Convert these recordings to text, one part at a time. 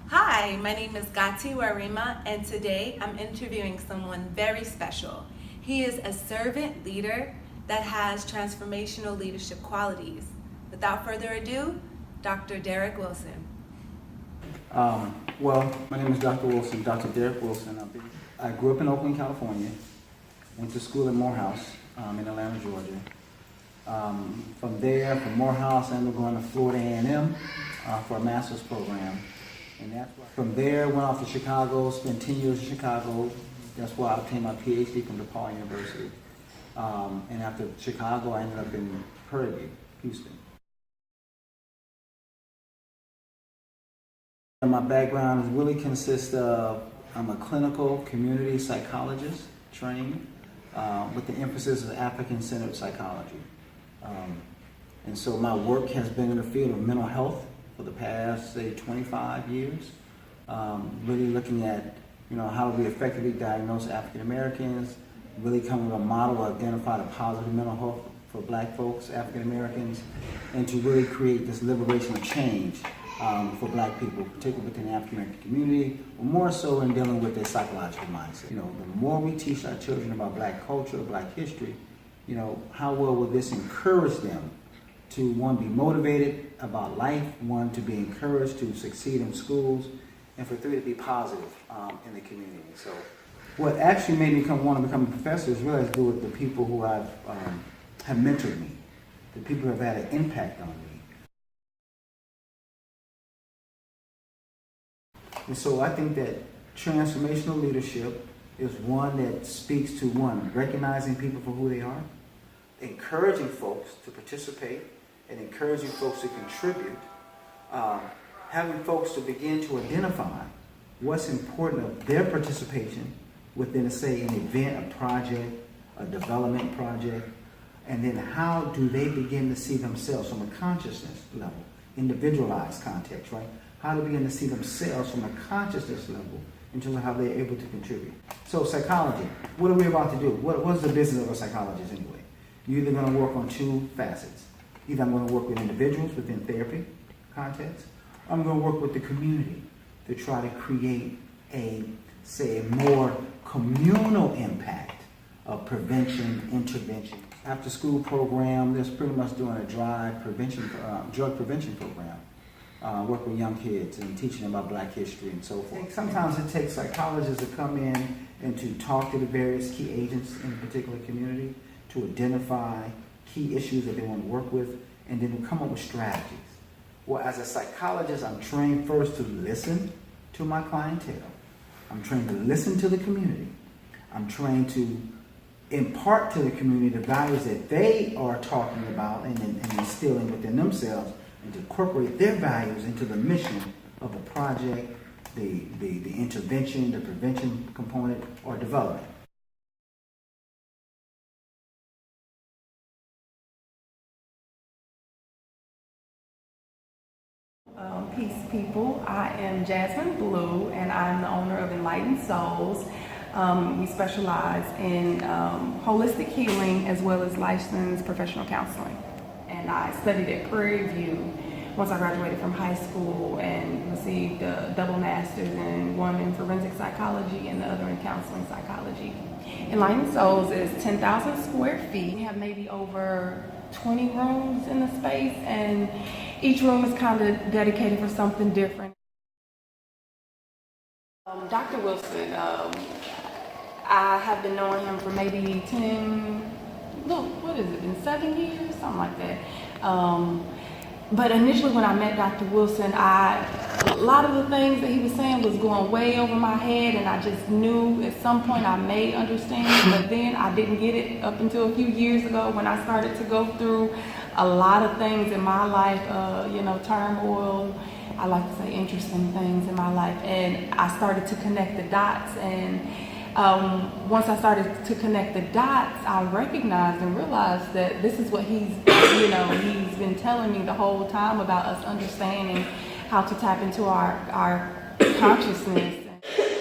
Hi, my name is Gati Warima, and today I'm interviewing someone very special. He is a servant leader that has transformational leadership qualities. Without further ado, Dr. Derek Wilson. Well, my name is Dr. Wilson, Dr. Derek Wilson. I grew up in Oakland, California, went to school in Morehouse in Atlanta, Georgia. From there, from Morehouse, I ended up going to Florida A&M for a master's program. And from there, went off to Chicago, spent 10 years in Chicago. That's where I obtained my PhD from DePaul University. And after Chicago, I ended up in Prairie, Houston. And my background really consists of, I'm a clinical community psychologist trained with the emphasis of African-centered psychology. And so my work has been in the field of mental health for the past, say, 25 years, really looking at, how do we effectively diagnose African Americans, really come with a model to identify the positive mental health for Black folks, African Americans, and to really create this liberation of change for Black people, particularly within the African American community, but more so in dealing with their psychological mindset. The more we teach our children about Black culture, Black history, how well will this encourage them to, one, be motivated about life, one, to be encouraged to succeed in schools, and for three, to be positive in the community. So what actually made me want to become a professor is really to do with the people who have mentored me, the people who have had an impact on me. And so I think that transformational leadership is one that speaks to, one, recognizing people for who they are, encouraging folks to participate, and encouraging folks to contribute, having folks to begin to identify what's important of their participation within, say, an event, a project, a development project, and then how do they begin to see themselves from a consciousness level, individualized context, right? How to begin to see themselves from a consciousness level in terms of how they're able to contribute. So psychology, what are we about to do? What's the business of a psychologist anyway? You're either going to work on two facets. Either I'm going to work with individuals within therapy context, or I'm going to work with the community to try to create a more communal impact of prevention, intervention. After school program, that's pretty much doing a drug prevention program. Work with young kids and teaching them about Black history and so forth. Sometimes it takes psychologists to come in and to talk to the various key agents in a particular community to identify key issues that they want to work with, and then to come up with strategies. Well, as a psychologist, I'm trained first to listen to my clientele. I'm trained to listen to the community. I'm trained to impart to the community the values that they are talking about and instilling within themselves, and to incorporate their values into the mission of a project, the intervention, the prevention component, or development. Peace, people. I am Jasmine Blue, and I'm the owner of Enlightened Souls. We specialize in holistic healing as well as licensed professional counseling. And I studied at Prairie View once I graduated from high school and received a double master's in one in forensic psychology and the other in counseling psychology. Enlightened Souls is 10,000 square feet. We have maybe over 20 rooms in the space, and each room is kind of dedicated for something different. Dr. Wilson, I have been knowing him for maybe 7 years, something like that. But initially when I met Dr. Wilson, a lot of the things that he was saying was going way over my head, and I just knew at some point I may understand, but then I didn't get it up until a few years ago when I started to go through a lot of things in my life, turmoil, I like to say interesting things in my life, and I started to connect the dots. And once I started to connect the dots, I recognized and realized that this is what he's been telling me the whole time about us understanding how to tap into our consciousness,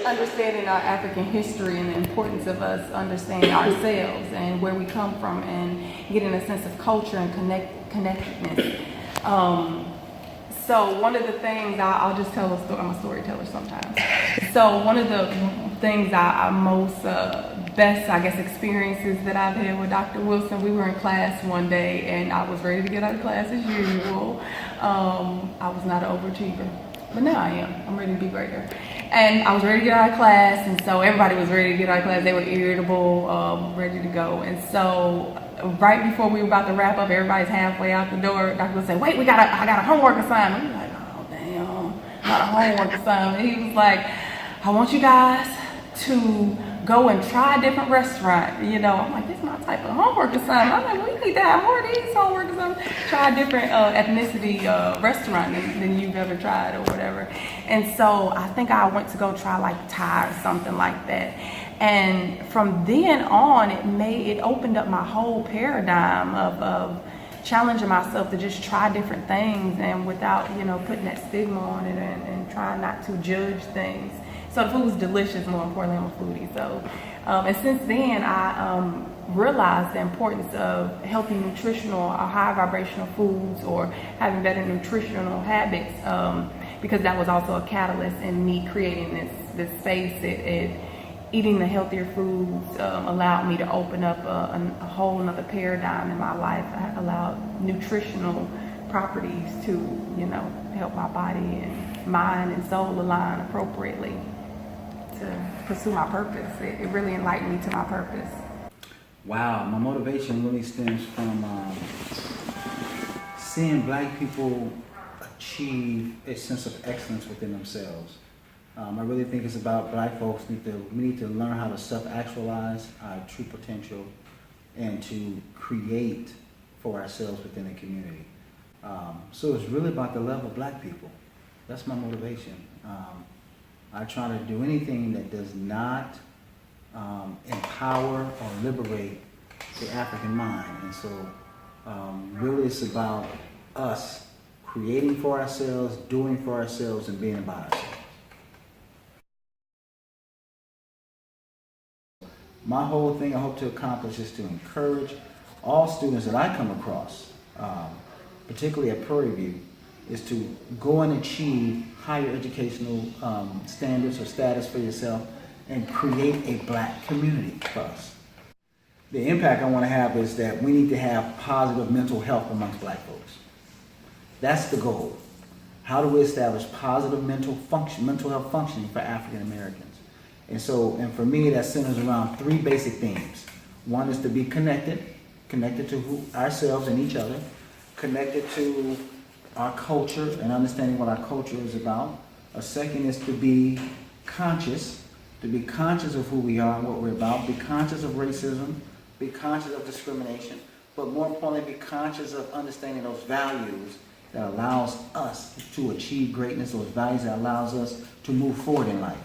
understanding our African history and the importance of us understanding ourselves and where we come from, and getting a sense of culture and connectedness. So one of the things, I'll just tell a story. I'm a storyteller sometimes. So one of the things I most best, I guess, experiences that I've had with Dr. Wilson, we were in class one day and I was ready to get out of class as usual. I was not an overachiever, but now I am. I'm ready to be greater. And I was ready to get out of class, and so everybody was ready to get out of class. They were irritable, ready to go. And so right before we were about to wrap up, everybody's halfway out the door. Dr. Wilson said, wait, I got a homework assignment. We were like, oh, damn, not a homework assignment. He was like, I want you guys to go and try a different restaurant. You know, I'm like, this is my type of homework assignment. I'm like, we need to have more of these homework assignments. Try a different ethnicity restaurant than you've ever tried or whatever. And so I think I went to go try like Thai or something like that. And from then on, it opened up my whole paradigm of challenging myself to just try different things and without, putting that stigma on it and trying not to judge things. So the food was delicious, more importantly, I'm a foodie. So, and since then, I realized the importance of healthy, nutritional, or high vibrational foods or having better nutritional habits, because that was also a catalyst in me creating this space. Eating the healthier foods allowed me to open up a whole another paradigm in my life. I allowed nutritional properties to, help my body and mind and soul align appropriately to pursue my purpose. It really enlightened me to my purpose. Wow, my motivation really stems from seeing Black people achieve a sense of excellence within themselves. I really think it's about Black folks we need to learn how to self-actualize our true potential and to create for ourselves within a community. So it's really about the love of Black people. That's my motivation. I try to do anything that does not empower or liberate the African mind. And so really it's about us creating for ourselves, doing for ourselves, and being about ourselves. My whole thing I hope to accomplish is to encourage all students that I come across, particularly at Prairie View, is to go and achieve higher educational standards or status for yourself and create a Black community for us. The impact I want to have is that we need to have positive mental health amongst Black folks. That's the goal. How do we establish positive mental health functioning for African Americans? And for me, that centers around three basic themes. One is to be connected to ourselves and each other, connected to our culture and understanding what our culture is about. A second is to be conscious of who we are and what we're about, be conscious of racism, be conscious of discrimination, but more importantly, be conscious of understanding those values that allows us to achieve greatness, those values that allows us to move forward in life.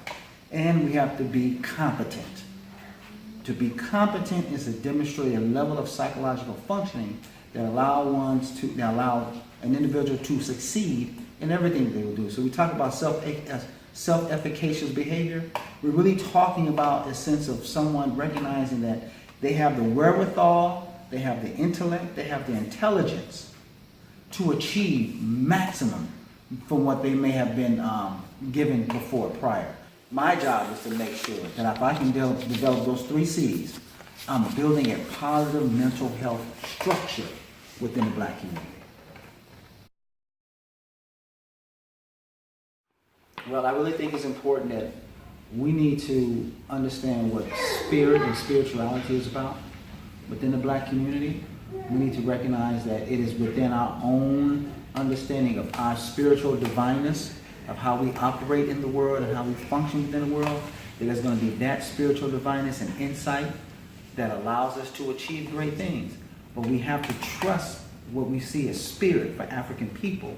And we have to be competent. To be competent is to demonstrate a level of psychological functioning that allow an individual to succeed in everything they will do. So we talk about self-efficacious behavior. We're really talking about a sense of someone recognizing that they have the wherewithal, they have the intellect, they have the intelligence to achieve maximum from what they may have been given before prior. My job is to make sure that if I can develop those three C's, I'm building a positive mental health structure within the Black community. Well, I really think it's important that we need to understand what spirit and spirituality is about within the Black community. We need to recognize that it is within our own understanding of our spiritual divineness, of how we operate in the world and how we function within the world, that there's going to be that spiritual divineness and insight that allows us to achieve great things. But we have to trust what we see as spirit for African people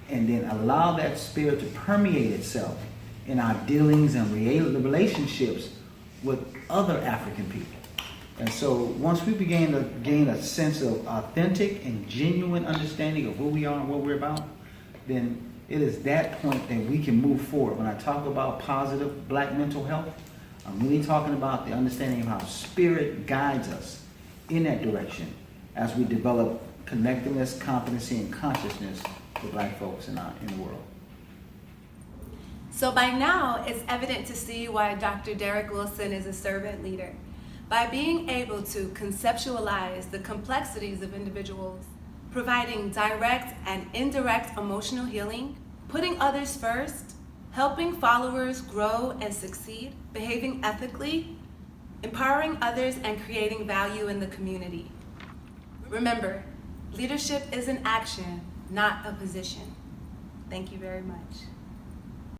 and then allow that spirit to permeate itself in our dealings and relationships with other African people. And so once we begin to gain a sense of authentic and genuine understanding of who we are and what we're about, then it is that point that we can move forward. When I talk about positive Black mental health, I'm really talking about the understanding of how spirit guides us in that direction as we develop connectedness, competency, and consciousness the black folks in the world. So by now, it's evident to see why Dr. Derek Wilson is a servant leader. By being able to conceptualize the complexities of individuals, providing direct and indirect emotional healing, putting others first, helping followers grow and succeed, behaving ethically, empowering others, and creating value in the community. Remember, leadership is an action, not a position. Thank you very much.